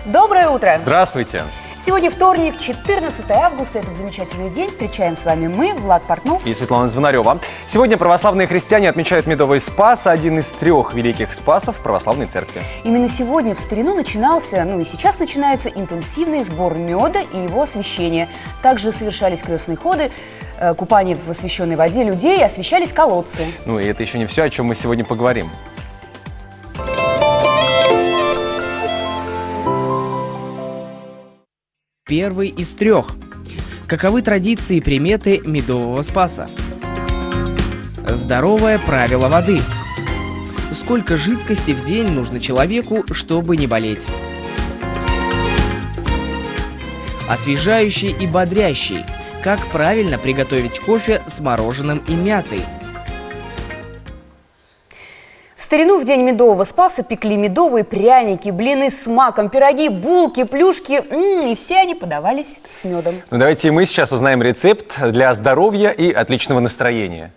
Доброе утро! Здравствуйте! Сегодня вторник, 14 августа. Этот замечательный день. Встречаем с вами мы, Влад Портнов и Светлана Звонарева. Сегодня православные христиане отмечают Медовый Спас, один из 3 великих спасов православной церкви. Именно сегодня в старину начинался, и сейчас начинается интенсивный сбор меда и его освящение. Также совершались крестные ходы, купание в освященной воде людей, освещались колодцы. И это еще не все, о чем мы сегодня поговорим. Первый из 3. Каковы традиции и приметы Медового Спаса? Здоровое правило воды. Сколько жидкости в день нужно человеку, чтобы не болеть? Освежающий и бодрящий. Как правильно приготовить кофе с мороженым и мятой? В старину в день Медового Спаса пекли медовые пряники, блины с маком, пироги, булки, плюшки, и все они подавались с медом. Давайте мы сейчас узнаем рецепт для здоровья и отличного настроения.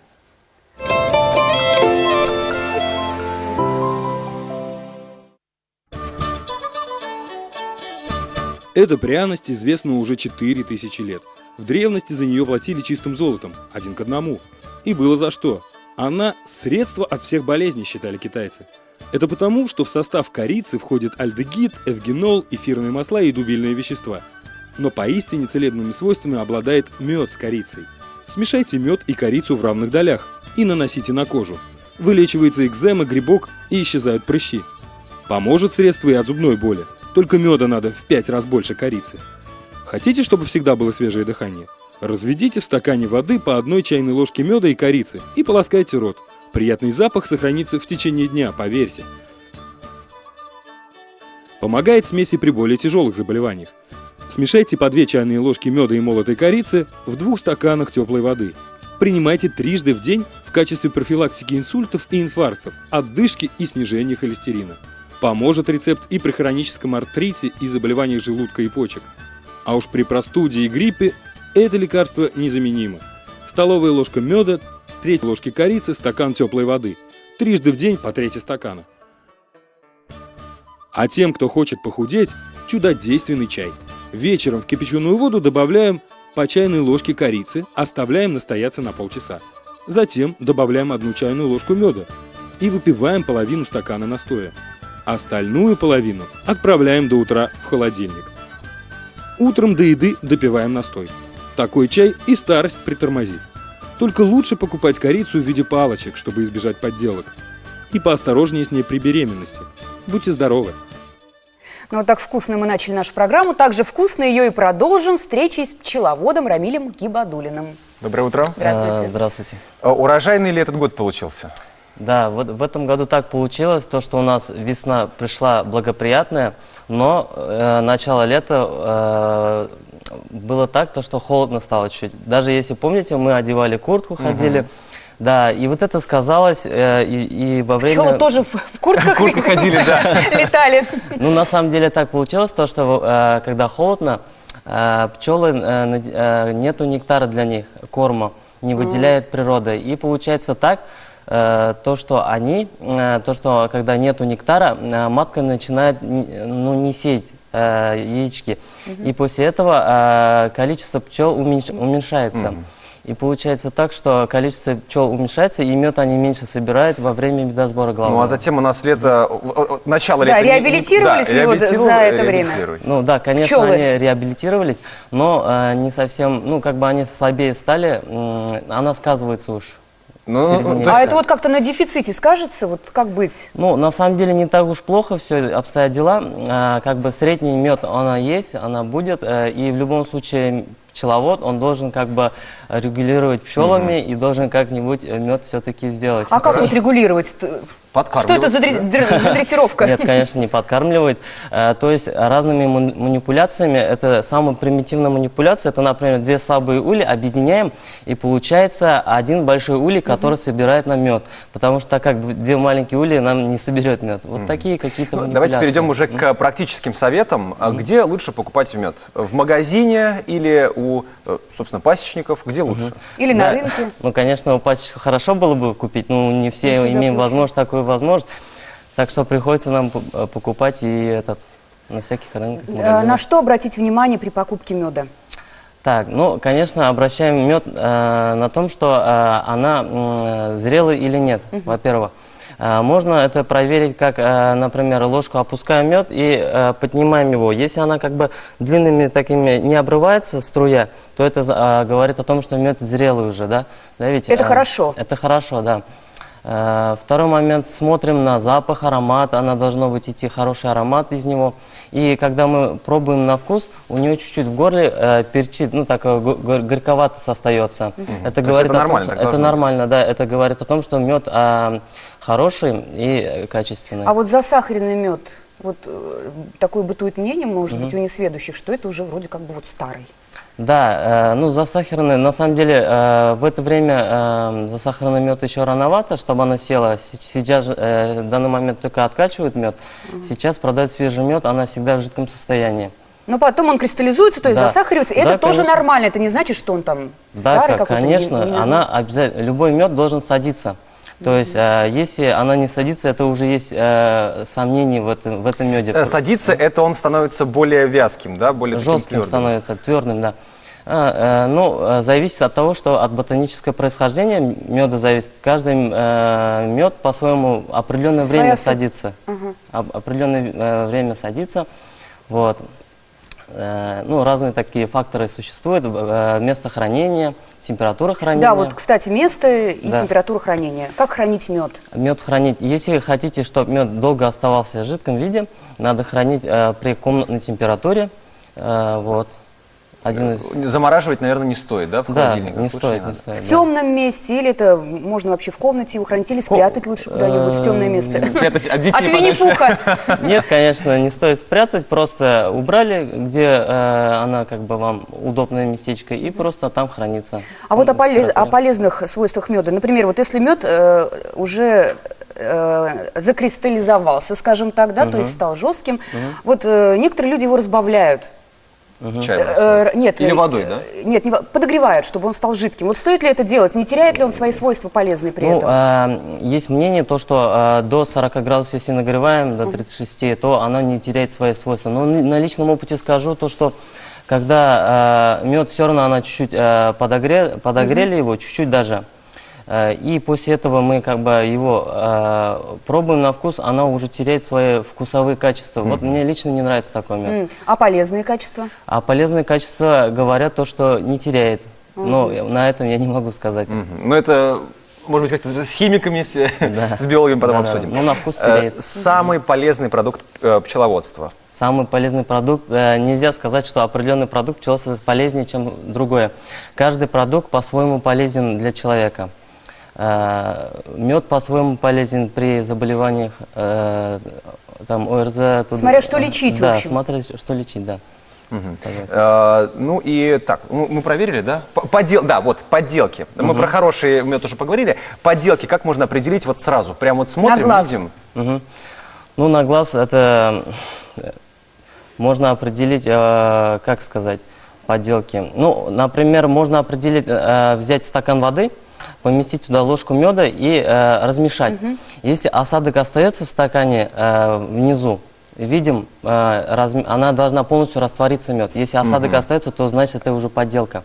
Эта пряность известна уже 4000 лет. В древности за нее платили чистым золотом, 1 к 1. И было за что. Она – средство от всех болезней, считали китайцы. Это потому, что в состав корицы входит альдегид, эвгенол, эфирные масла и дубильные вещества. Но поистине целебными свойствами обладает мед с корицей. Смешайте мед и корицу в равных долях и наносите на кожу. Вылечивается экзема, грибок и исчезают прыщи. Поможет средство и от зубной боли, только меда надо в 5 раз больше корицы. Хотите, чтобы всегда было свежее дыхание? Разведите в стакане воды по 1 чайной ложке меда и корицы и полоскайте рот. Приятный запах сохранится в течение дня, поверьте. Помогает смеси при более тяжелых заболеваниях. Смешайте по 2 чайные ложки меда и молотой корицы в 2 стаканах теплой воды. Принимайте трижды в день в качестве профилактики инсультов и инфарктов, отдышки и снижения холестерина. Поможет рецепт и при хроническом артрите и заболеваниях желудка и почек. А уж при простуде и гриппе это лекарство незаменимо. Столовая ложка меда, 3 ложки корицы, стакан теплой воды. Трижды в день по 3 стакана. А тем, кто хочет похудеть, чудодейственный чай. Вечером в кипяченую воду добавляем по чайной ложке корицы, оставляем настояться на полчаса. Затем добавляем 1 чайную ложку меда и выпиваем половину стакана настоя. Остальную половину отправляем до утра в холодильник. Утром до еды допиваем настой. Такой чай и старость притормозит. Только лучше покупать корицу в виде палочек, чтобы избежать подделок. И поосторожнее с ней при беременности. Будьте здоровы! Вот так вкусно мы начали нашу программу. Также вкусно ее и продолжим встречей с пчеловодом Рамилем Гибадуллиным. Доброе утро! Здравствуйте! Здравствуйте! Урожайный ли этот год получился? Да, вот в этом году так получилось, то, что у нас весна пришла благоприятная, но начало лета было так, то, что холодно стало чуть. Даже если помните, мы одевали куртку, ходили, да, и вот это сказалось, и во время... Пчелы тоже в куртках ходили, да. Летали. На самом деле так получилось, то, что когда холодно, пчелы, нету нектара для них, корма, не выделяет природа, и получается так, то, что когда нету нектара, матка начинает не сеять яички. И после этого количество пчел уменьшается. И получается так, что количество пчел уменьшается, и мед они меньше собирают во время медосбора главного. А затем у нас лето, начало лета... Да, реабилитировались ли вот за это время? Да, конечно, пчелы. Они реабилитировались, но не совсем, они слабее стали, она сказывается уж. Это вот как-то на дефиците скажется, вот как быть? На самом деле не так уж плохо все обстоят дела. Средний мед, она есть, она будет, и в любом случае пчеловод, он должен регулировать пчелами и должен как-нибудь мед все-таки сделать. А как вот регулировать? Что это за дрессировка? Нет, конечно, не подкармливает. То есть разными манипуляциями, это самая примитивная манипуляция, это, например, 2 слабые ули объединяем, и получается 1 большой улей, который собирает нам мед. Потому что так как 2 маленькие ульи нам не соберет мед. Вот такие какие-то манипуляции. Давайте перейдем уже к практическим советам. Где лучше покупать мед? В магазине или у, собственно, пасечников? Где лучше? Или на рынке? Конечно, у пасечников хорошо было бы купить, но не все имеем возможность такую возможность. Так что приходится нам покупать и на всяких рынках. На магазинах. что обратить внимание при покупке меда? Так, ну, конечно, обращаем мед на том, что она зрелый или нет, во-первых. Можно это проверить, как, например, ложку опускаем мед и поднимаем его. Если она как бы длинными такими не обрывается, струя, то это говорит о том, что мед зрелый уже, да? Да, ведь, Это хорошо. Это хорошо, да. Второй момент, смотрим на запах, аромат, она должна быть идти хороший аромат из него. И когда мы пробуем на вкус, у нее чуть-чуть в горле перчит, ну так горьковато остается. Это говорит это о том, нормально, что так это должно быть. нормально, да, это говорит о том, что мед хороший и качественный. А вот засахаренный мед, вот такое бытует мнение, может быть, у несведущих, что это уже вроде как бы вот старый. Да, ну засахаренный, на самом деле в это время засахаренный мед еще рановато, чтобы она села. Сейчас в данный момент только откачивают мед, сейчас продают свежий мед, она всегда в жидком состоянии. Но потом он кристаллизуется, то есть Да. засахаривается. И Да, это тоже конечно. нормально, это не значит, что он там Да, старый какой-то. конечно, не она обязательно, любой мед должен садиться. То есть, если она не садится, это уже есть сомнения в этом меде. Садится, это он становится более вязким, да, более таким Жестким твердым. становится, твердым, да. Ну, зависит от того, что от ботанического происхождения меда зависит. Каждый мед по-своему определенное Своя время суть. садится. Определенное время садится. Вот. Ну, разные такие факторы существуют. Место хранения, температура хранения. Да, вот, кстати, место и Да. температура хранения. Как хранить мед? Мед хранить. Если хотите, чтобы мед долго оставался в жидком виде, надо хранить при комнатной температуре. Вот. Один из... Замораживать, наверное, не стоит, да, в Да, холодильнике? не Лучше стоит, не надо. стоит. В да. темном месте или это можно вообще в комнате его хранить, или спрятать лучше куда-нибудь в темное место? Спрятать от детей От Винни-Пуха. Нет, конечно, не стоит спрятать, просто убрали, где она как бы вам удобное местечко, и просто там хранится. А вот о полезных свойствах меда. Например, вот если мед уже закристаллизовался, скажем так, да, то есть стал жестким, вот некоторые люди его разбавляют. Чай бросают. Нет, Или водой, да? Нет, подогревают, чтобы он стал жидким. Вот стоит ли это делать? Не теряет ли он свои свойства полезные при этом? Есть мнение, то, что до 40 градусов, если нагреваем, до 36, то оно не теряет свои свойства. Но на личном опыте скажу то, что когда мед все равно она чуть-чуть подогрели его, чуть-чуть даже, и после этого мы как бы его пробуем на вкус, она уже теряет свои вкусовые качества. Вот мне лично не нравится такой мед. А полезные качества? А полезные качества говорят то, что не теряет. Но на этом я не могу сказать. Ну, это, может быть, как-то с химиками, с биологами потом Да-да. обсудим. Ну, на вкус теряет. Самый полезный продукт пчеловодства. Самый полезный продукт, нельзя сказать, что определенный продукт пчеловодства полезнее, чем другое. Каждый продукт по-своему полезен для человека. Мед по-своему полезен при заболеваниях, там, ОРЗ. Смотря что лечить, в Да, общем. смотря что лечить, да. Согласен. Ну и так, мы проверили, да? Да, вот, подделки. Мы про хороший мед уже поговорили. Подделки как можно определить вот сразу? Прям вот смотрим, глаз. видим. Ну, на глаз это можно определить, как сказать, подделки. Ну, например, можно определить, взять стакан воды, поместить туда ложку меда и размешать. Если осадок остается в стакане внизу, видим, она должна полностью раствориться мед. Если осадок остается, то значит это уже подделка.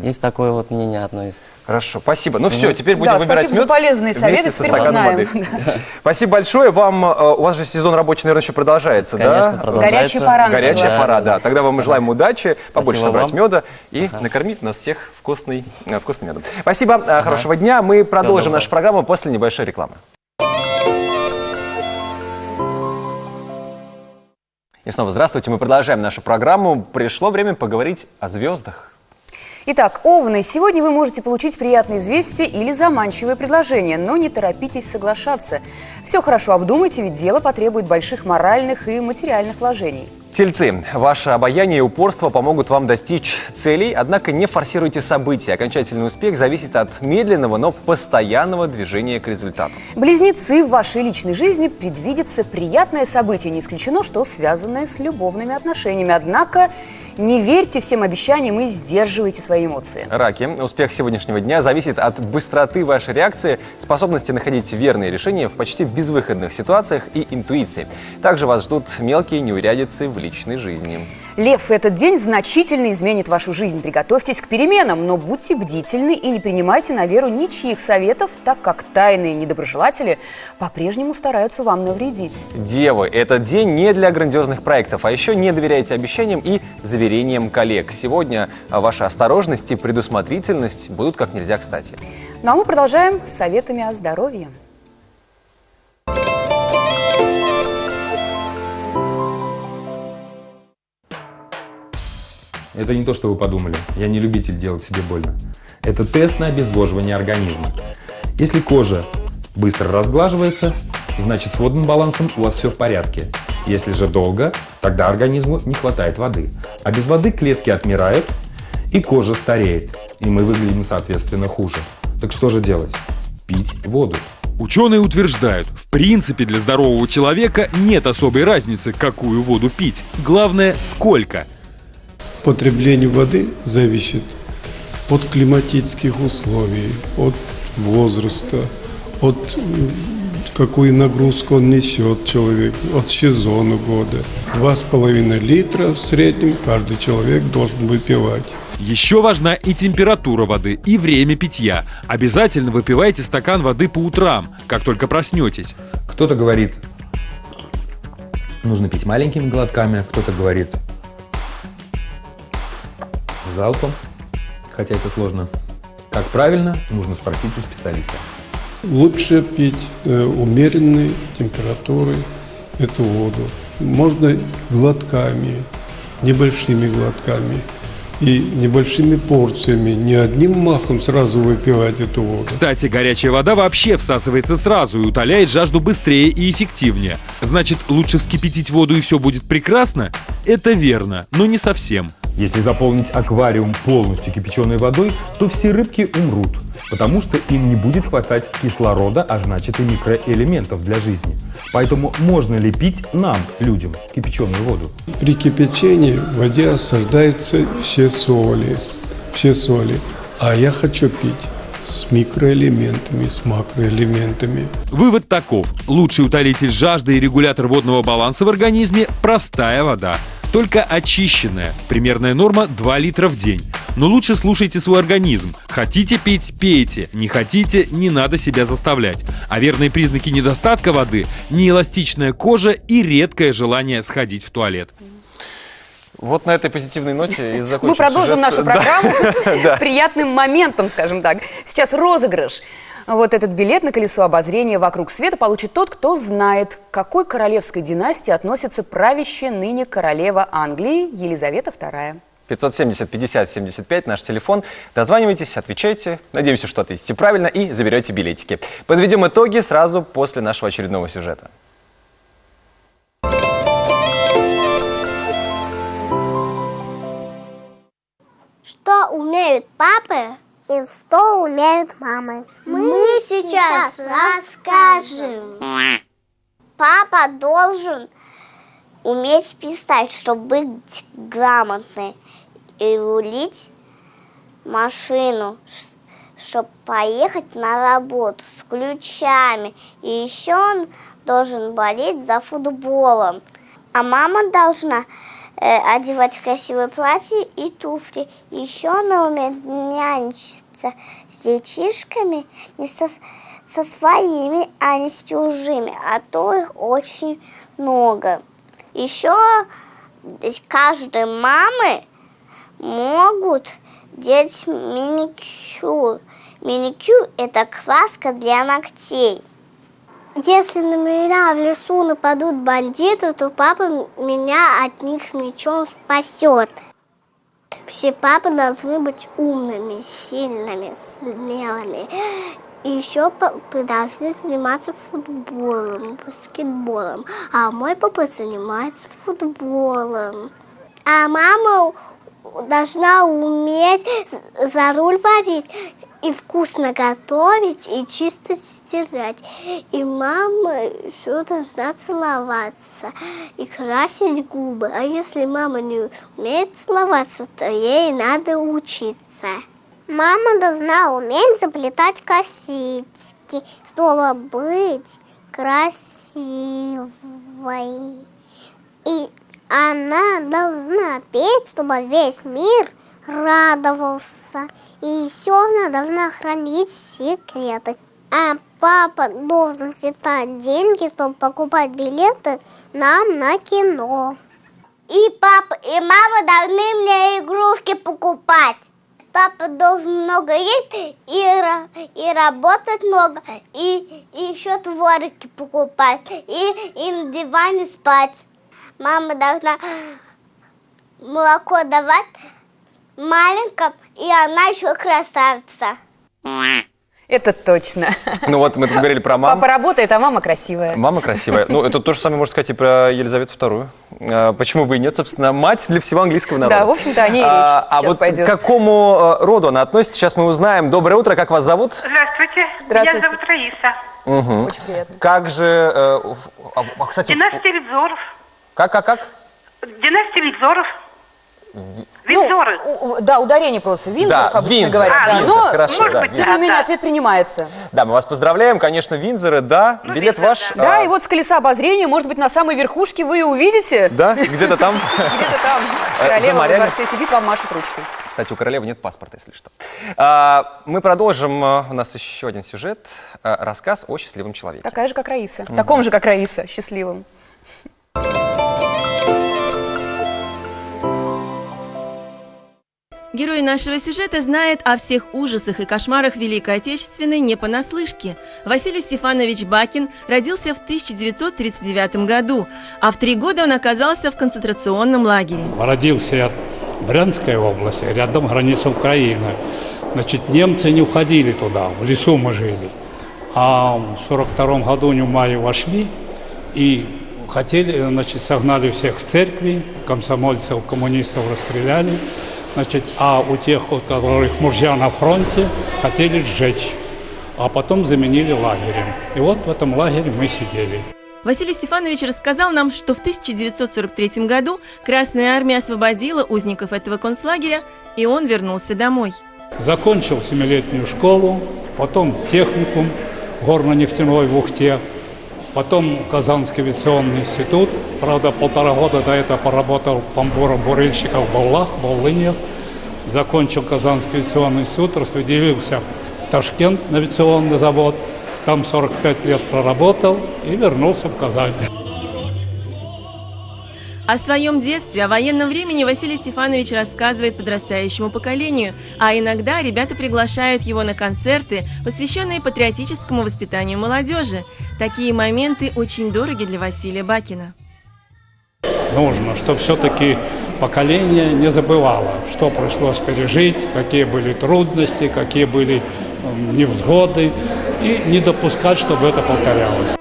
Есть такое вот мнение одно из. Хорошо, спасибо. Ну все, теперь будем Да, выбирать спасибо за мед полезные советы, вместе со теперь мы стаканом знаем. воды. Спасибо большое. Вам, у вас же сезон рабочий, наверное, еще продолжается, Конечно, да? продолжается. Горячая пора Горячая началась. пора, да. Тогда вам мы желаем удачи, побольше собрать вам. меда и накормить нас всех вкусным медом. Спасибо, хорошего дня. Мы продолжим доброго. нашу программу после небольшой рекламы. И снова здравствуйте. Мы продолжаем нашу программу. Пришло время поговорить о звездах. Итак, овны, сегодня вы можете получить приятные известия или заманчивые предложения, но не торопитесь соглашаться. Все хорошо обдумайте, ведь дело потребует больших моральных и материальных вложений. Тельцы, ваше обаяние и упорство помогут вам достичь целей, однако не форсируйте события. Окончательный успех зависит от медленного, но постоянного движения к результату. Близнецы, в вашей личной жизни предвидится приятное событие, не исключено, что связанное с любовными отношениями. Однако Не верьте всем обещаниям и сдерживайте свои эмоции. Раки. Успех сегодняшнего дня зависит от быстроты вашей реакции, способности находить верные решения в почти безвыходных ситуациях и интуиции. Также вас ждут мелкие неурядицы в личной жизни. Лев, этот день значительно изменит вашу жизнь. Приготовьтесь к переменам, но будьте бдительны и не принимайте на веру ничьих советов, так как тайные недоброжелатели по-прежнему стараются вам навредить. Девы. Этот день не для грандиозных проектов, а еще не доверяйте обещаниям и заверениям коллег. Сегодня ваша осторожность и предусмотрительность будут как нельзя кстати. Ну а мы продолжаем с советами о здоровье. Это не то, что вы подумали. Я не любитель делать себе больно. Это тест на обезвоживание организма. Если кожа быстро разглаживается, значит с водным балансом у вас все в порядке. Если же долго, тогда организму не хватает воды. А без воды клетки отмирают и кожа стареет. И мы выглядим, соответственно, хуже. Так что же делать? Пить воду. Ученые утверждают, в принципе для здорового человека нет особой разницы, какую воду пить. Главное, сколько. Потребление воды зависит от климатических условий, от возраста, от какую нагрузку он несет человек, от сезона года. 2,5 литра в среднем каждый человек должен выпивать. Еще важна и температура воды, и время питья. Обязательно выпивайте стакан воды по утрам, как только проснетесь. Кто-то говорит, нужно пить маленькими глотками, кто-то говорит залпом, хотя это сложно. Как правильно, нужно спросить у специалиста. Лучше пить умеренной температурой эту воду. Можно глотками, небольшими глотками и небольшими порциями, не одним махом сразу выпивать эту воду. Кстати, горячая вода вообще всасывается сразу и утоляет жажду быстрее и эффективнее. Значит, лучше вскипятить воду и все будет прекрасно? Это верно, но не совсем. Если заполнить аквариум полностью кипяченой водой, то все рыбки умрут, потому что им не будет хватать кислорода, а значит и микроэлементов для жизни. Поэтому можно ли пить нам, людям, кипяченую воду? При кипячении в воде осаждаются все соли, а я хочу пить с микроэлементами, с макроэлементами. Вывод таков. Лучший утолитель жажды и регулятор водного баланса в организме – простая вода. Только очищенная. Примерная норма 2 литра в день. Но лучше слушайте свой организм. Хотите пить – пейте. Не хотите – не надо себя заставлять. А верные признаки недостатка воды – неэластичная кожа и редкое желание сходить в туалет. Вот на этой позитивной ноте и закончим. Мы продолжим сюжет. нашу программу приятным моментом, скажем так. Сейчас розыгрыш. Вот этот билет на колесо обозрения «Вокруг света» получит тот, кто знает, к какой королевской династии относится правящая ныне королева Англии Елизавета II. 570-50-75, наш телефон. Дозванивайтесь, отвечайте. Надеемся, что ответите правильно и заберете билетики. Подведем итоги сразу после нашего очередного сюжета. Что умеют папы и что умеют мамы? Мы сейчас расскажем. Папа должен уметь писать, чтобы быть грамотным, и рулить машину, чтобы поехать на работу с ключами. И еще он должен болеть за футболом. А мама должна одевать красивое платье и туфли. Еще она умеет нянчиться с детишками не со своими, а не с чужими, а то их очень много. Еще каждой мамы могут делать маникюр. Маникюр – это краска для ногтей. Если на меня в лесу нападут бандиты, то папа меня от них мечом спасет. Все папы должны быть умными, сильными, смелыми. И еще папы должны заниматься футболом, баскетболом. А мой папа занимается футболом. А мама должна уметь за руль водить и вкусно готовить, и чисто стирать. И мама еще должна целоваться и красить губы. А если мама не умеет целоваться, то ей надо учиться. Мама должна уметь заплетать косички, чтобы быть красивой. И она должна петь, чтобы весь мир радовался. И еще она должна хранить секреты. А папа должен считать деньги, чтобы покупать билеты нам на кино. И папа, и мама должны мне игрушки покупать. Папа должен много есть и работать много, и еще творики покупать, и на диване спать. Мама должна молоко давать маленьким, и она еще красавица. Это точно. Ну вот мы тут говорили про маму. Папа работает, а мама красивая. Мама красивая. Ну, это то же самое можно сказать и про Елизавету II. Почему бы и нет, собственно, мать для всего английского народа. Да, в общем-то, о ней речь сейчас вот пойдет. к какому роду она относится, сейчас мы узнаем. Доброе утро, как вас зовут? Здравствуйте. Здравствуйте. Меня зовут Раиса. Угу. Очень приятно. Как же... кстати... Династия Видзоров. Как? Династия Видзоров. Видзоры. Ну, да, ударение просто. Виндзоров Да, обычно Виндзор, говорят. Да, Виндзор, но, хорошо, да. тем не менее, ответ принимается. Да, мы вас поздравляем, конечно, Виндзоры, да. Билет Виндзор, ваш... Да, и вот с колеса обозрения, может быть, на самой верхушке вы увидите. Да, где-то там. Где-то там За королева во морями. дворце сидит, вам машет ручкой. Кстати, у королевы нет паспорта, если что. Мы продолжим. У нас еще один сюжет. Рассказ о счастливом человеке. Такая же, как Раиса. Таком же, как Раиса, счастливым. Герой нашего сюжета знает о всех ужасах и кошмарах Великой Отечественной не понаслышке. Василий Стефанович Бакин родился в 1939 году, а в 3 года он оказался в концентрационном лагере. Родился я в Брянской области, рядом граница Украины. Значит, немцы не уходили туда, в лесу мы жили. А в 1942 году в мае вошли и хотели, значит, согнали всех с церкви, комсомольцев, коммунистов расстреляли. Значит, а у тех, у которых мужья на фронте, хотели сжечь, а потом заменили лагерем. И вот в этом лагере мы сидели. Василий Стефанович рассказал нам, что в 1943 году Красная Армия освободила узников этого концлагеря, и он вернулся домой. Закончил 7-летнюю школу, потом техникум в горно-нефтяной в Ухте, потом Казанский авиационный институт. Правда, 1,5 года до этого поработал помбором бурильщиков в Баллах, Волыне. Закончил Казанский авиационный институт, распределился в Ташкент на авиационный завод. Там 45 лет проработал и вернулся в Казань. О своем детстве, о военном времени Василий Стефанович рассказывает подрастающему поколению, а иногда ребята приглашают его на концерты, посвященные патриотическому воспитанию молодежи. Такие моменты очень дороги для Василия Бакина. Нужно, чтобы все-таки поколение не забывало, что пришлось пережить, какие были трудности, какие были невзгоды, и не допускать, чтобы это повторялось.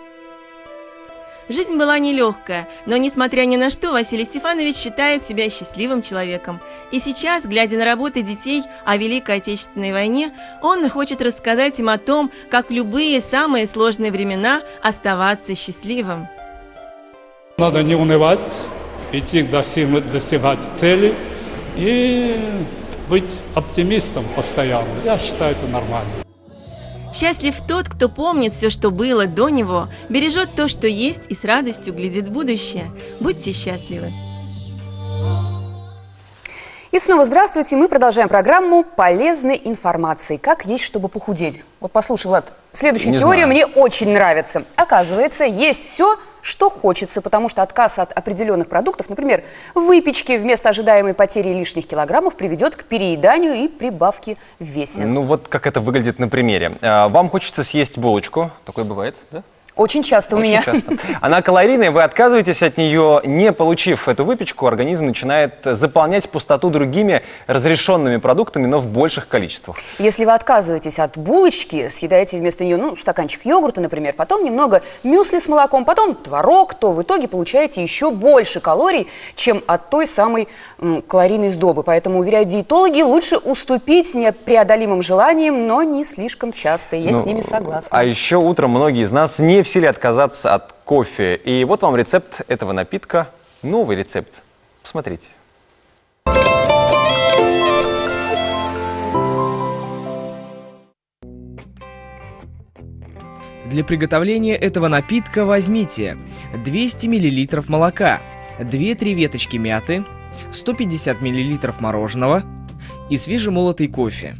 Жизнь была нелегкая, но, несмотря ни на что, Василий Стефанович считает себя счастливым человеком. И сейчас, глядя на работы детей о Великой Отечественной войне, он хочет рассказать им о том, как в любые самые сложные времена оставаться счастливым. Надо не унывать, идти достигать цели и быть оптимистом постоянно. Я считаю, это нормально. Счастлив тот, кто помнит все, что было до него, бережет то, что есть, и с радостью глядит в будущее. Будьте счастливы! И снова здравствуйте. Мы продолжаем программу полезной информации. Как есть, чтобы похудеть. Вот послушай, Влад, следующая теория мне очень нравится. Оказывается, есть все, что хочется, потому что отказ от определенных продуктов, например, выпечки, вместо ожидаемой потери лишних килограммов, приведет к перееданию и прибавке в весе. Ну вот как это выглядит на примере. Вам хочется съесть булочку, такое бывает, да? Очень часто у Очень меня. часто. Она калорийная, вы отказываетесь от нее, не получив эту выпечку, организм начинает заполнять пустоту другими разрешенными продуктами, но в больших количествах. Если вы отказываетесь от булочки, съедаете вместо нее, стаканчик йогурта, например, потом немного мюсли с молоком, потом творог, то в итоге получаете еще больше калорий, чем от той самой калорийной сдобы. Поэтому, уверяют диетологи, лучше уступить непреодолимым желаниям, но не слишком часто. Я с ними согласна. А еще утром многие из нас не в силе отказаться от кофе. И вот вам рецепт этого напитка. Новый рецепт. Посмотрите. Для приготовления этого напитка возьмите 200 мл молока, 2-3 веточки мяты, 150 мл мороженого и свежемолотый кофе.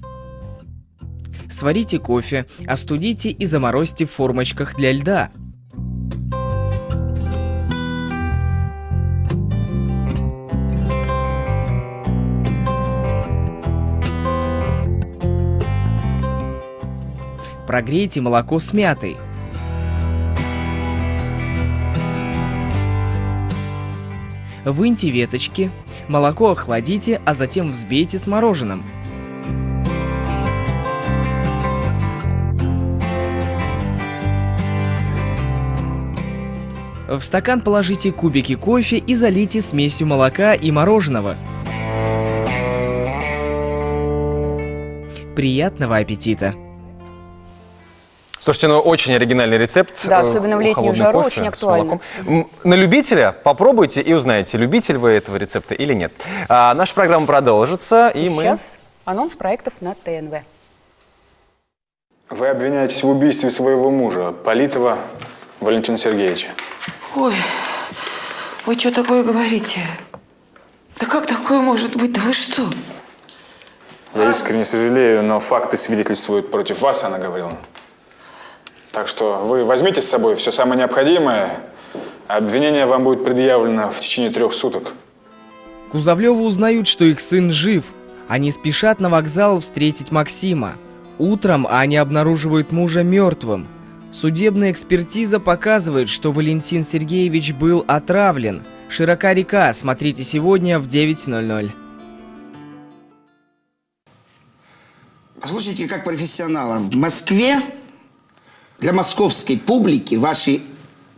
Сварите кофе, остудите и заморозьте в формочках для льда. Прогрейте молоко с мятой. Выньте веточки, молоко охладите, а затем взбейте с мороженым. В стакан положите кубики кофе и залейте смесью молока и мороженого. Приятного аппетита! Слушайте, очень оригинальный рецепт. Да, особенно в летнюю жару очень актуально. На любителя попробуйте и узнаете, любитель вы этого рецепта или нет. Наша программа продолжится. И сейчас анонс проектов на ТНВ. Вы обвиняетесь в убийстве своего мужа, Политова Валентина Сергеевича. Ой, вы что такое говорите? Да как такое может быть? Да вы что? Я искренне сожалею, но факты свидетельствуют против вас, Анна Гавриловна. Так что вы возьмите с собой все самое необходимое, а обвинение вам будет предъявлено в течение 3 суток. Кузовлёвы узнают, что их сын жив. Они спешат на вокзал встретить Максима. Утром они обнаруживают мужа мертвым. Судебная экспертиза показывает, что Валентин Сергеевич был отравлен. Широка река. Смотрите сегодня в 9:00. Послушайте, как профессионала. В Москве для московской публики ваши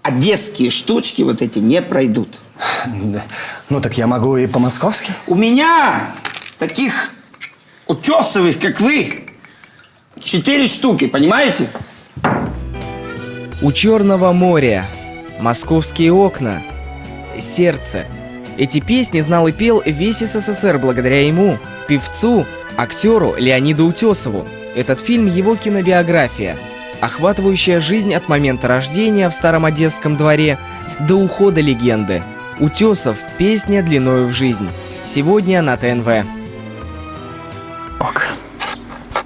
одесские штучки вот эти не пройдут. Ну так я могу и по-московски. У меня таких утесовых, как вы, 4 штуки, понимаете? У Черного моря, Московские окна, Сердце. Эти песни знал и пел весь СССР благодаря ему, певцу, актеру Леониду Утесову. Этот фильм его кинобиография, охватывающая жизнь от момента рождения в старом одесском дворе до ухода легенды. Утесов – песня длиною в жизнь. Сегодня на ТНВ.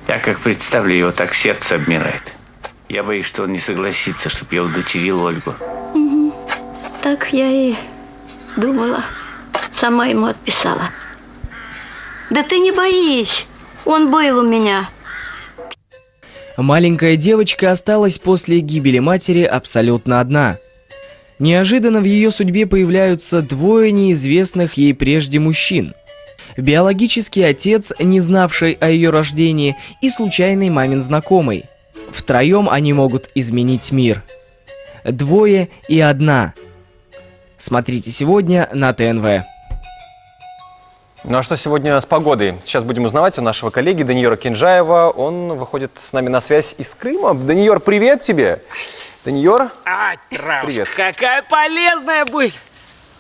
Я как представлю его, так сердце обмирает. Я боюсь, что он не согласится, чтобы я удочерил Ольгу. Так я и думала. Сама ему отписала. Да ты не боись, он был у меня. Маленькая девочка осталась после гибели матери абсолютно одна. Неожиданно в ее судьбе появляются 2 неизвестных ей прежде мужчин. Биологический отец, не знавший о ее рождении, и случайный мамин знакомый. Втроем они могут изменить мир. 2 и 1. Смотрите сегодня на ТНВ. Ну а что сегодня с погодой? Сейчас будем узнавать у нашего коллеги Даниила Кинжаева. Он выходит с нами на связь из Крыма. Даниил, привет тебе! Даниил, привет. Какая полезная быть!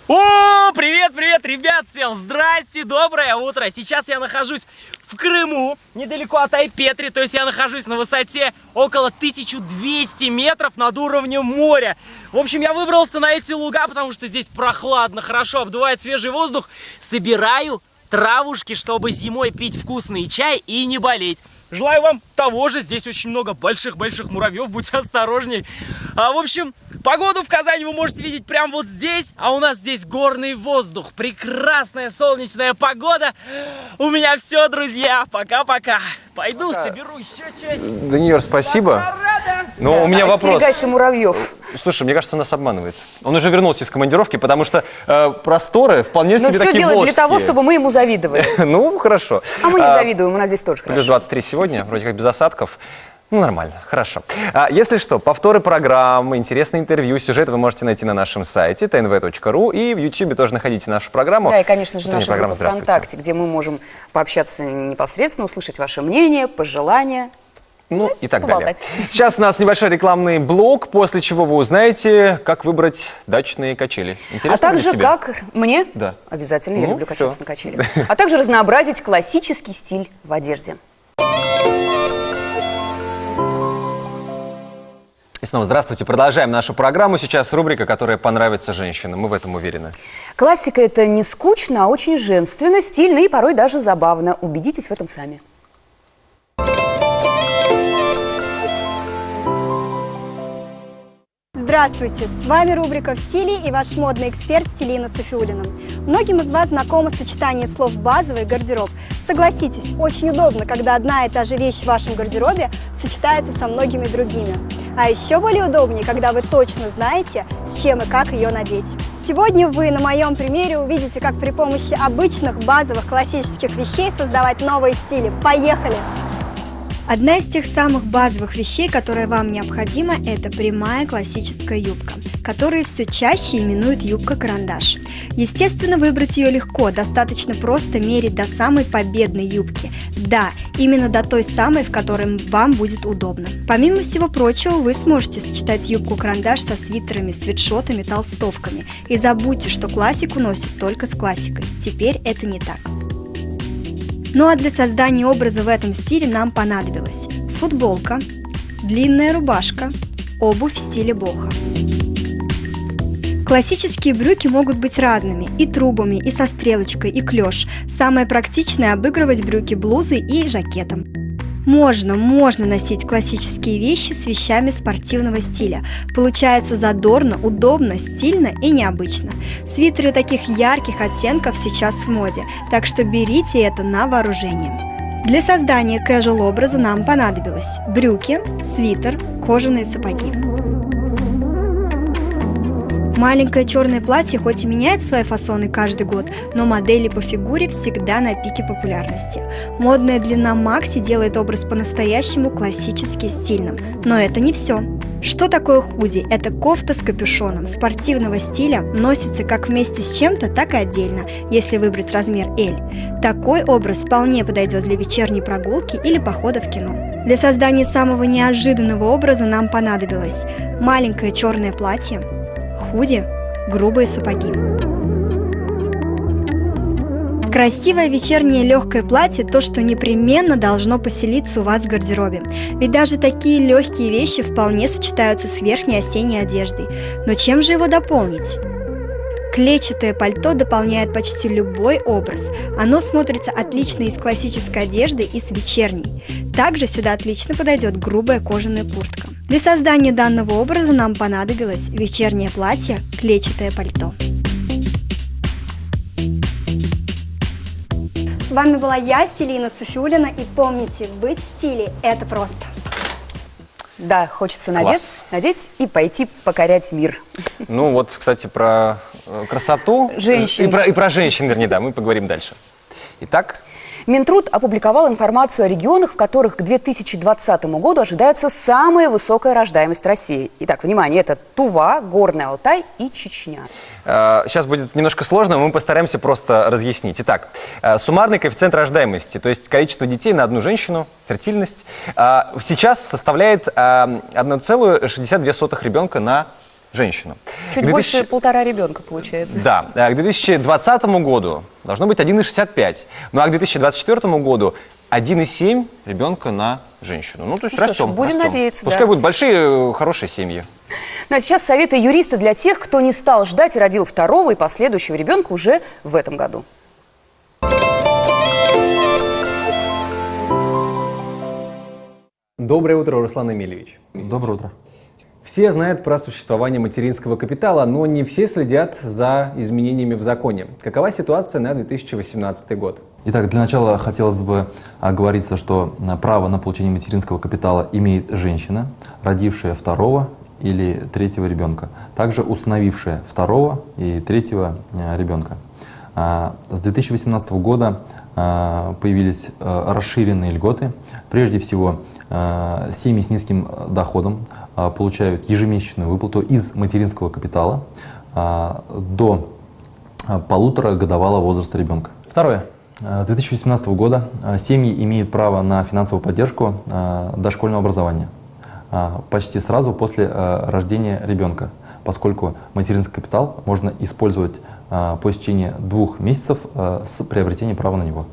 О, привет, ребят, всем здрасте, доброе утро. Сейчас я нахожусь в Крыму, недалеко от Айпетри, то есть я нахожусь на высоте около 1200 метров над уровнем моря. В общем, я выбрался на эти луга, потому что здесь прохладно, хорошо обдувает свежий воздух. Собираю травушки, чтобы зимой пить вкусный чай и не болеть. Желаю вам того же. Здесь очень много больших-больших муравьев, будьте осторожней. В общем, погоду в Казани вы можете видеть прямо вот здесь. А у нас здесь горный воздух. Прекрасная солнечная погода. У меня все, друзья. Пока-пока. Пойду соберу еще что-нибудь. Даниил, спасибо. Но у меня вопрос. Остерегайся муравьев. Слушай, мне кажется, он нас обманывает. Он уже вернулся из командировки, потому что просторы вполне себе такие все делает волжские. для того, чтобы мы ему завидовали. Ну, хорошо. А мы не завидуем, у нас здесь тоже Плюс хорошо. 23 сегодня, вроде как без осадков. Ну, нормально, хорошо. Если что, повторы программы, интересные интервью, сюжеты вы можете найти на нашем сайте tnv.ru, и в YouTube тоже находите нашу программу. Да, и, конечно же, наша программа группа ВКонтакте, где мы можем пообщаться непосредственно, услышать ваше мнение, пожелания. Ну и так поболтать. далее. Сейчас у нас небольшой рекламный блок, после чего вы узнаете, как выбрать дачные качели. Интересно А также будет тебе? как мне, Да. обязательно, я Ну, люблю качаться всё. на качелях, а также разнообразить классический стиль в одежде. И снова здравствуйте. Продолжаем нашу программу. Сейчас рубрика, которая понравится женщинам. Мы в этом уверены. Классика – это не скучно, а очень женственно, стильно и порой даже забавно. Убедитесь в этом сами. Здравствуйте! С вами рубрика «В стиле» и ваш модный эксперт Селина Софиуллина. Многим из вас знакомо сочетание слов «базовый» и «гардероб». Согласитесь, очень удобно, когда одна и та же вещь в вашем гардеробе сочетается со многими другими. А еще более удобнее, когда вы точно знаете, с чем и как ее надеть. Сегодня вы на моем примере увидите, как при помощи обычных базовых классических вещей создавать новые стили. Поехали! Одна из тех самых базовых вещей, которая вам необходима, это прямая классическая юбка, которую все чаще именуют юбка-карандаш. Естественно, выбрать ее легко, достаточно просто мерить до самой победной юбки. Да, именно до той самой, в которой вам будет удобно. Помимо всего прочего, вы сможете сочетать юбку-карандаш со свитерами, свитшотами, толстовками. И забудьте, что классику носят только с классикой. Теперь это не так. Ну а для создания образа в этом стиле нам понадобилась футболка, длинная рубашка, обувь в стиле бохо. Классические брюки могут быть разными, и трубами, и со стрелочкой, и клеш. Самое практичное – обыгрывать брюки блузой и жакетом. Можно носить классические вещи с вещами спортивного стиля. Получается задорно, удобно, стильно и необычно. Свитеры таких ярких оттенков сейчас в моде, так что берите это на вооружение. Для создания casual образа нам понадобилось брюки, свитер, кожаные сапоги. Маленькое черное платье хоть и меняет свои фасоны каждый год, но модели по фигуре всегда на пике популярности. Модная длина макси делает образ по-настоящему классически стильным. Но это не все. Что такое худи? Это кофта с капюшоном спортивного стиля, носится как вместе с чем-то, так и отдельно, если выбрать размер L. Такой образ вполне подойдет для вечерней прогулки или похода в кино. Для создания самого неожиданного образа нам понадобилось маленькое черное платье, худи, грубые сапоги. Красивое вечернее легкое платье – то, что непременно должно поселиться у вас в гардеробе. Ведь даже такие легкие вещи вполне сочетаются с верхней осенней одеждой. Но чем же его дополнить? Клетчатое пальто дополняет почти любой образ. Оно смотрится отлично и с классической одеждой, и с вечерней. Также сюда отлично подойдет грубая кожаная куртка. Для создания данного образа нам понадобилось вечернее платье, клетчатое пальто. С вами была я, Селина Софиуллина, и помните, быть в стиле – это просто. Да, хочется Класс. надеть и пойти покорять мир. Ну вот, кстати, про красоту Женщин. и про женщин, вернее, да, мы поговорим дальше. Итак, Минтруд опубликовал информацию о регионах, в которых к 2020 году ожидается самая высокая рождаемость России. Итак, внимание, это Тува, Горный Алтай и Чечня. сейчас будет немножко сложно, мы постараемся просто разъяснить. Итак, суммарный коэффициент рождаемости, то есть количество детей на одну женщину, фертильность, сейчас составляет 1,62 ребенка на женщину. Чуть больше полтора ребенка получается. Да, к 2020 году должно быть 1,65, ну а к 2024 году 1,7 ребенка на женщину. Ну, то есть Ну что ж, растем. будем надеяться, Пускай да. будут большие, хорошие семьи. Ну а сейчас советы юриста для тех, кто не стал ждать и родил второго и последующего ребенка уже в этом году. Доброе утро, Руслан Эмильевич. Доброе утро. Все знают про существование материнского капитала, но не все следят за изменениями в законе. Какова ситуация на 2018 год? Итак, для начала хотелось бы оговориться, что право на получение материнского капитала имеет женщина, родившая второго или третьего ребенка, также усыновившие второго и третьего ребенка. С 2018 года появились расширенные льготы. Прежде всего, семьи с низким доходом получают ежемесячную выплату из материнского капитала до 1,5-годовалого возраста ребенка. Второе. С 2018 года семьи имеют право на финансовую поддержку дошкольного образования почти сразу после рождения ребенка, поскольку материнский капитал можно использовать по истечении 2 месяцев с приобретением права на него.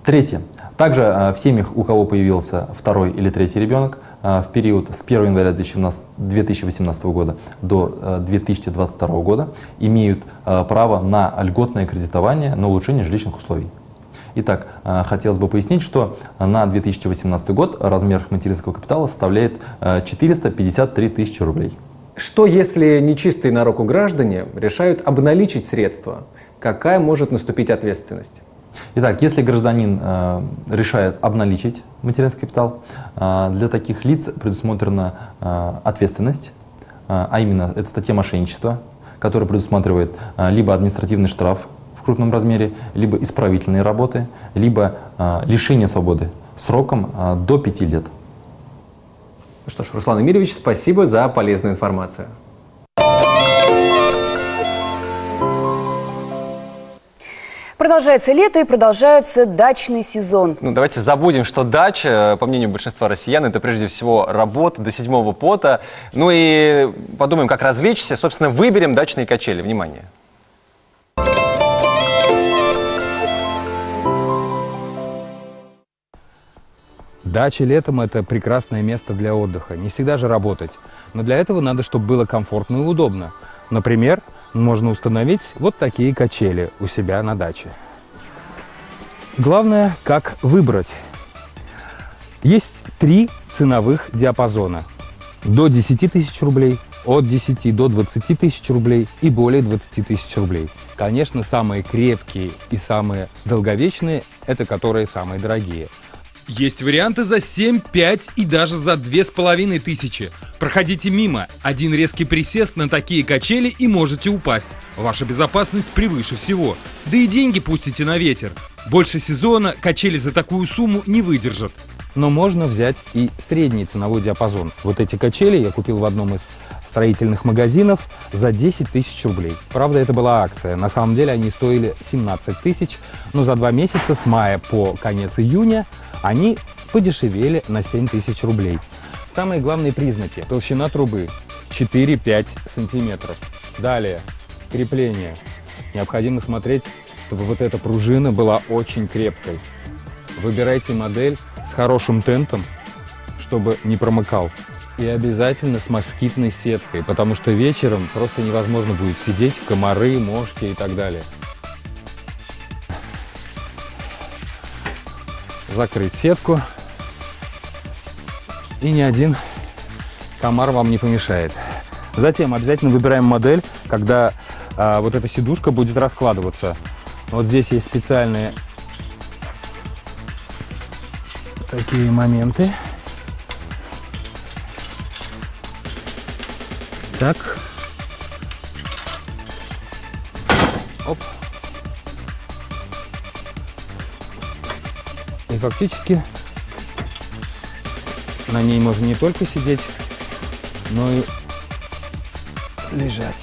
Третье. Также в семьях, у кого появился второй или третий ребенок, в период с 1 января 2018 года до 2022 года имеют право на льготное кредитование на улучшение жилищных условий. Итак, хотелось бы пояснить, что на 2018 год размер материнского капитала составляет 453 тысячи рублей. Что, если нечистые на руку граждане решают обналичить средства? Какая может наступить ответственность? Итак, если гражданин решает обналичить материнский капитал, для таких лиц предусмотрена ответственность, а именно это статья мошенничества, которая предусматривает либо административный штраф в крупном размере, либо исправительные работы, либо лишение свободы сроком до 5 лет. Ну что ж, Руслан Эмирович, спасибо за полезную информацию. Продолжается лето и продолжается дачный сезон. Ну, давайте забудем, что дача, по мнению большинства россиян, это прежде всего работа до 7-го пота. Ну и подумаем, как развлечься. Собственно, выберем дачные качели. Внимание. Дача летом – это прекрасное место для отдыха. Не всегда же работать. Но для этого надо, чтобы было комфортно и удобно. Например, можно установить вот такие качели у себя на даче. Главное, как выбрать. Есть 3 ценовых диапазона. До 10 тысяч рублей, от 10 до 20 тысяч рублей и более 20 тысяч рублей. Конечно, самые крепкие и самые долговечные – это которые самые дорогие. Есть варианты за 7, 5 и даже за 2500. Проходите мимо. Один резкий присест на такие качели и можете упасть. Ваша безопасность превыше всего. Да и деньги пустите на ветер. Больше сезона качели за такую сумму не выдержат. Но можно взять и средний ценовой диапазон. Вот эти качели я купил в одном из строительных магазинов за 10 тысяч рублей. Правда, это была акция. На самом деле они стоили 17 тысяч, но за 2 месяца с мая по конец июня они подешевели на 7 тысяч рублей. Самые главные признаки. Толщина трубы 4-5 сантиметров. Далее, крепление. Необходимо смотреть, чтобы вот эта пружина была очень крепкой. Выбирайте модель с хорошим тентом, чтобы не промыкал. И обязательно с москитной сеткой, потому что вечером просто невозможно будет сидеть, комары, мошки и так далее. Закрыть сетку, и ни один комар вам не помешает. Затем обязательно выбираем модель, когда вот эта сидушка будет раскладываться. Вот здесь есть специальные такие моменты. Так. Оп. И фактически на ней можно не только сидеть, но и лежать.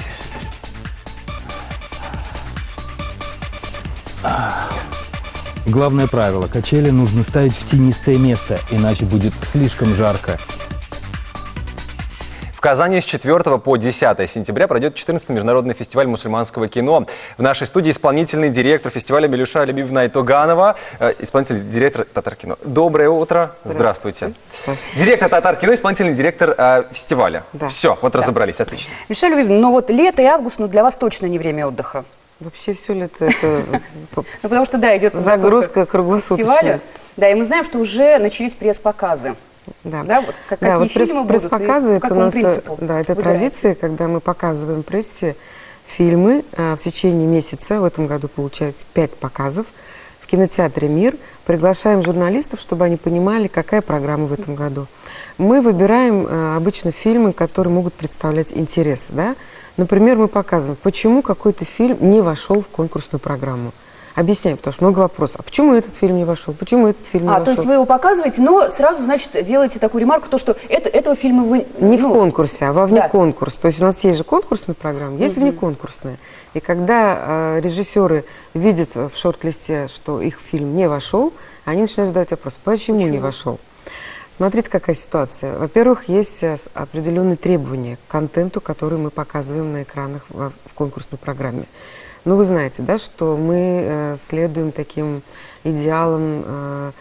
Главное правило: качели нужно ставить в тенистое место, иначе будет слишком жарко. В Казани с 4 по 10 сентября пройдет 14-й международный фестиваль мусульманского кино. В нашей студии исполнительный директор фестиваля Милюша Алибиевна Айтоганова, исполнительный директор Татар-кино. Доброе утро. Здравствуйте. Директор Татар-кино, исполнительный директор фестиваля. Да. Все, вот разобрались, отлично. Милюша Алибиевна, ну вот лето и август, ну для вас точно не время отдыха. Вообще все лето это Ну потому что, да, идет загрузка круглосуточная. Да, и мы знаем, что уже начались пресс-показы. Да, вот какие фильмы будут, пресс-показы, по это у какому нас, принципу да, это выбираете? традиция, когда мы показываем прессе фильмы в течение месяца. В этом году получается 5 показов в кинотеатре «Мир». Приглашаем журналистов, чтобы они понимали, какая программа в этом году. Мы выбираем обычно фильмы, которые могут представлять интерес. Да? Например, мы показываем, почему какой-то фильм не вошел в конкурсную программу. Объясняем, потому что много вопросов. А почему этот фильм не вошел? Почему этот фильм не вошел? То есть вы его показываете, но сразу, значит, делаете такую ремарку, то, что этого фильма вы... Не в конкурсе, а во внеконкурс. То есть у нас есть же конкурсная программа, есть внеконкурсная. И когда режиссеры видят в шорт-листе, что их фильм не вошел, они начинают задавать вопрос, почему не вошел? Смотрите, какая ситуация. Во-первых, есть определенные требования к контенту, который мы показываем на экранах в конкурсной программе. Ну, вы знаете, да, что мы следуем таким идеалам,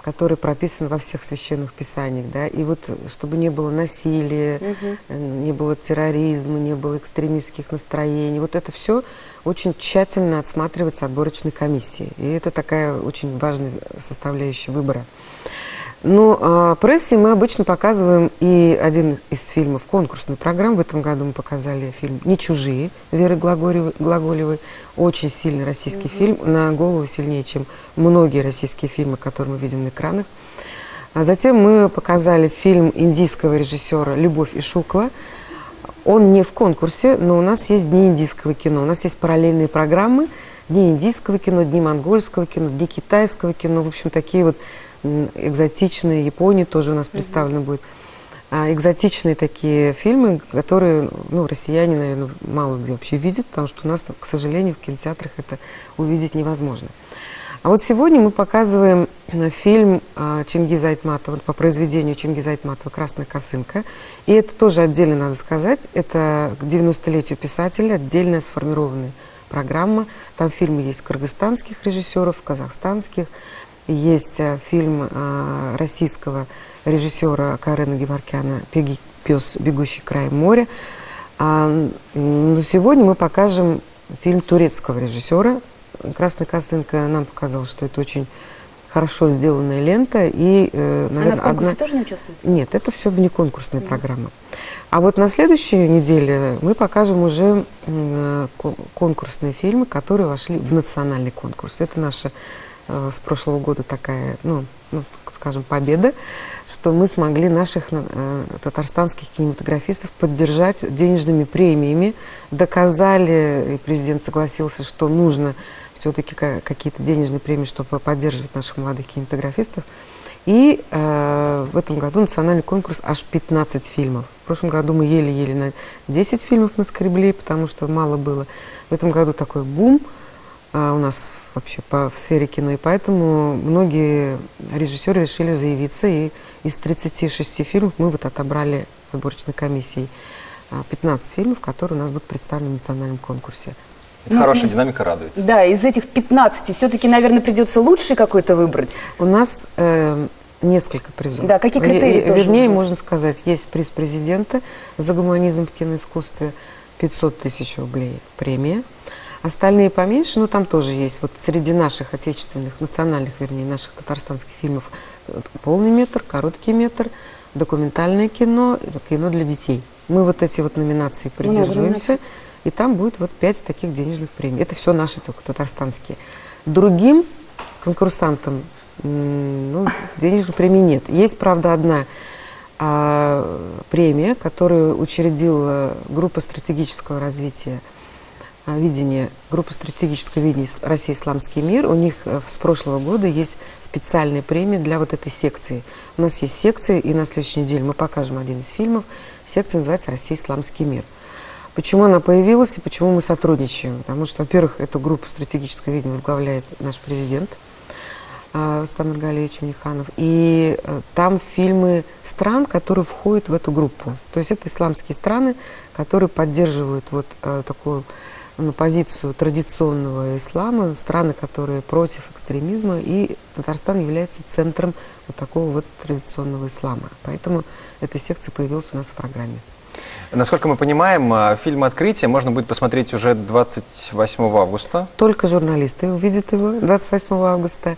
которые прописаны во всех священных писаниях, да, и вот чтобы не было насилия, не было терроризма, не было экстремистских настроений, вот это все очень тщательно отсматривается отборочной комиссией, и это такая очень важная составляющая выбора. Но прессе мы обычно показываем и один из фильмов конкурсной программы. В этом году мы показали фильм «Не чужие» Веры Глаголевой. Очень сильный российский фильм, на голову сильнее, чем многие российские фильмы, которые мы видим на экранах. А затем мы показали фильм индийского режиссера «Любовь и Шукла». Он не в конкурсе, но у нас есть Дни индийского кино. У нас есть параллельные программы: Дни индийского кино, Дни монгольского кино, Дни китайского кино. В общем, такие вот экзотичные, Япония тоже у нас представлена будет. Экзотичные такие фильмы, которые, ну, россияне, наверное, мало где вообще видят, потому что у нас, к сожалению, в кинотеатрах это увидеть невозможно. А вот сегодня мы показываем фильм Чингиза Айтматова, по произведению Чингиза Айтматова «Красная косынка». И это тоже отдельно надо сказать, это к 90-летию писателя отдельная сформированная программа. Там фильмы есть кыргызстанских режиссеров, казахстанских. Есть фильм российского режиссера Карена Геворкяна «Пес, бегущий краем моря». Но сегодня мы покажем фильм турецкого режиссера «Красная косынка». Нам показалось, что это очень хорошо сделанная лента. И, наверное, она в конкурсе тоже не участвует? Нет, это все внеконкурсная программа. А вот на следующей неделе мы покажем уже конкурсные фильмы, которые вошли в национальный конкурс. Это наша с прошлого года такая, ну, скажем, победа, что мы смогли наших татарстанских кинематографистов поддержать денежными премиями, доказали, и президент согласился, что нужно все-таки какие-то денежные премии, чтобы поддерживать наших молодых кинематографистов. И в этом году национальный конкурс аж 15 фильмов. В прошлом году мы еле-еле на 10 фильмов наскребли, потому что мало было. В этом году такой бум у нас вообще в сфере кино, и поэтому многие режиссеры решили заявиться, и из 36 фильмов мы вот отобрали отборочной комиссией 15 фильмов, которые у нас будут представлены в национальном конкурсе. Это хорошая динамика радует. Да, из этих 15 все-таки, наверное, придется лучший какой-то выбрать. У нас несколько призов. Да, какие критерии тоже? Вернее, можно сказать, есть приз президента за гуманизм в киноискусстве, 500 тысяч рублей премия. Остальные поменьше, но там тоже есть. Вот среди наших отечественных, национальных, вернее, наших татарстанских фильмов полный метр, короткий метр, документальное кино, кино для детей. Мы вот эти вот номинации придерживаемся, и там будет вот 5 таких денежных премий. Это все наши только татарстанские. Другим конкурсантам денежных премий нет. Есть, правда, одна премия, которую учредила группа стратегического развития видение, группа стратегического видения России «Исламский мир». У них с прошлого года есть специальная премия для вот этой секции. У нас есть секция, и на следующей неделе мы покажем один из фильмов. Секция называется «Россия «Исламский мир». Почему она появилась и почему мы сотрудничаем? Потому что, во-первых, эту группу стратегического видения возглавляет наш президент Рустам Нургалиевич Минниханов. И там фильмы стран, которые входят в эту группу. То есть это исламские страны, которые поддерживают вот такую позицию традиционного ислама, страны, которые против экстремизма, и Татарстан является центром вот такого вот традиционного ислама. Поэтому эта секция появилась у нас в программе. Насколько мы понимаем, фильм «Открытие» можно будет посмотреть уже 28 августа. Только журналисты увидят его 28 августа.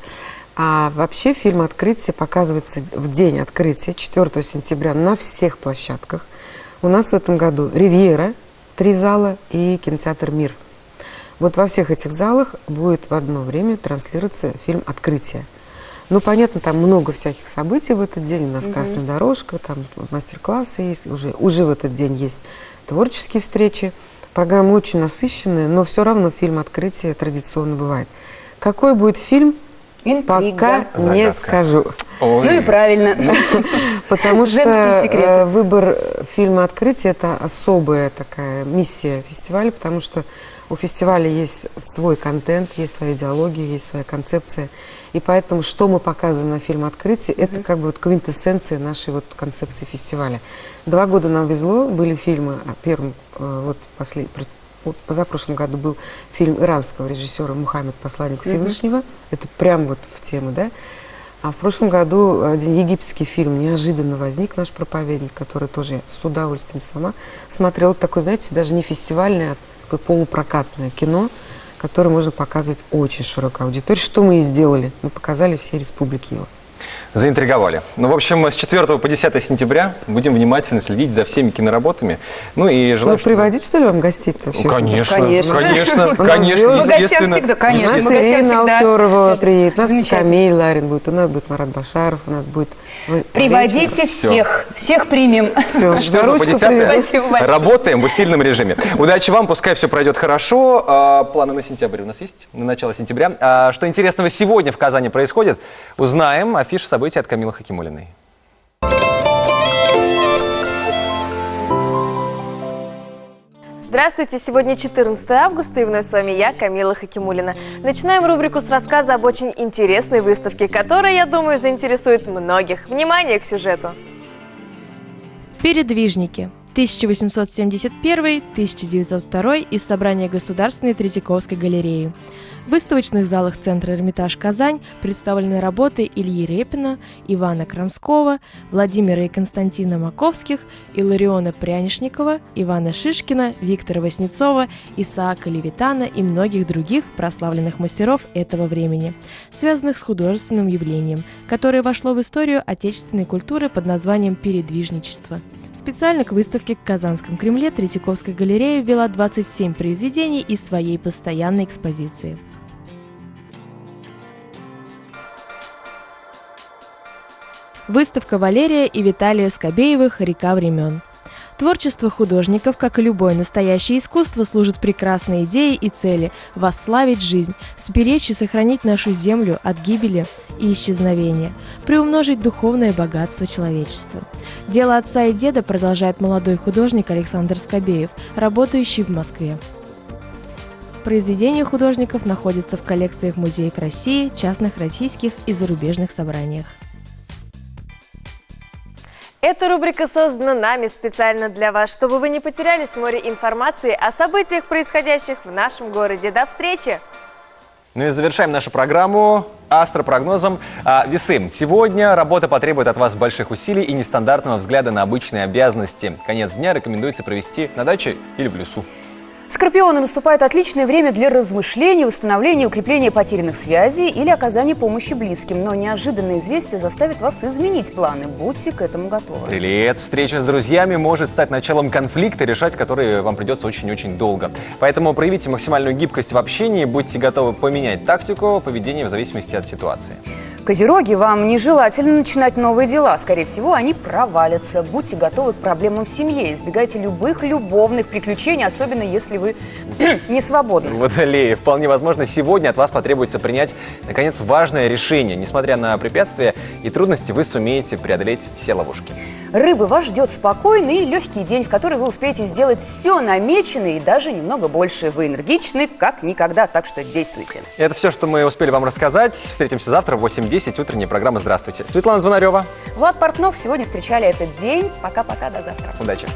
А вообще фильм «Открытие» показывается в день открытия, 4 сентября, на всех площадках. У нас в этом году «Ривьера», 3 зала, и кинотеатр «Мир». Вот во всех этих залах будет в одно время транслироваться фильм «Открытие». Ну, понятно, там много всяких событий в этот день. У нас красная дорожка, там мастер-классы есть, уже в этот день есть творческие встречи. Программа очень насыщенная, но все равно фильм «Открытие» традиционно бывает. Какой будет фильм, пока не скажу. Ну и правильно. Потому что выбор фильма «Открытие» — это особая такая миссия фестиваля, потому что у фестиваля есть свой контент, есть своя идеология, есть своя концепция. И поэтому, что мы показываем на фильм «Открытие», это как бы вот квинтэссенция нашей вот концепции фестиваля. 2 года нам везло, были фильмы, позапрошлом году был фильм иранского режиссера «Мухаммед. Посланник Всевышнего». Это прям вот в тему, да? А в прошлом году один египетский фильм неожиданно возник, «Наш проповедник», который тоже я с удовольствием сама смотрела. Такой, знаете, даже не фестивальный, а такое полупрокатное кино, которое можно показывать очень широкой аудитории. Что мы и сделали. Мы показали всей республике его. Заинтриговали. Ну, в общем, с 4 по 10 сентября будем внимательно следить за всеми киноработами. Ну, и желаем, приводить, что ли, вам гостей-то? Конечно, конечно, естественно. Конечно. У нас Ирина Алферова приедет, у нас Камиль Ларин будет, у нас будет Марат Башаров, у нас будет... Приводите всех примем. С 4 по 10 работаем в усиленном режиме. Удачи вам, пускай все пройдет хорошо. Планы на сентябрь у нас есть, на начало сентября. Что интересного сегодня в Казани происходит, узнаем. Афиша событий от Камилы Хакимуллиной. Здравствуйте! Сегодня 14 августа, и вновь с вами я, Камила Хакимуллина. Начинаем рубрику с рассказа об очень интересной выставке, которая, я думаю, заинтересует многих. Внимание к сюжету! Передвижники. 1871-1902 из собрания Государственной Третьяковской галереи. В выставочных залах центра «Эрмитаж» Казань представлены работы Ильи Репина, Ивана Крамского, Владимира и Константина Маковских, Иллариона Прянишникова, Ивана Шишкина, Виктора Васнецова, Исаака Левитана и многих других прославленных мастеров этого времени, связанных с художественным явлением, которое вошло в историю отечественной культуры под названием «передвижничество». Специально к выставке в Казанском Кремле Третьяковская галерея ввела 27 произведений из своей постоянной экспозиции. Выставка Валерия и Виталия Скобеевых «Река времен». Творчество художников, как и любое настоящее искусство, служит прекрасной идее и цели – восславить жизнь, сберечь и сохранить нашу землю от гибели и исчезновения, приумножить духовное богатство человечества. Дело отца и деда продолжает молодой художник Александр Скобеев, работающий в Москве. Произведения художников находятся в коллекциях музеев России, частных российских и зарубежных собраниях. Эта рубрика создана нами специально для вас, чтобы вы не потерялись в море информации о событиях, происходящих в нашем городе. До встречи! Ну и завершаем нашу программу астропрогнозом. Весы. Сегодня работа потребует от вас больших усилий и нестандартного взгляда на обычные обязанности. Конец дня рекомендуется провести на даче или в лесу. Скорпионы, наступает отличное время для размышлений, восстановления, укрепления потерянных связей или оказания помощи близким. Но неожиданное известие заставит вас изменить планы. Будьте к этому готовы. Стрелец. Встреча с друзьями может стать началом конфликта, решать который вам придется очень-очень долго. Поэтому проявите максимальную гибкость в общении, будьте готовы поменять тактику поведения в зависимости от ситуации. Козероги, вам нежелательно начинать новые дела. Скорее всего, они провалятся. Будьте готовы к проблемам в семье. Избегайте любых любовных приключений, особенно если вы не свободны. Водолеи, вполне возможно, сегодня от вас потребуется принять, наконец, важное решение. Несмотря на препятствия и трудности, вы сумеете преодолеть все ловушки. Рыбы, вас ждет спокойный и легкий день, в который вы успеете сделать все намеченное и даже немного больше. Вы энергичны, как никогда, так что действуйте. Это все, что мы успели вам рассказать. Встретимся завтра в 8:10. Утренняя программа «Здравствуйте». Светлана Звонарева. Влад Портнов. Сегодня встречали этот день. Пока-пока, до завтра. Удачи.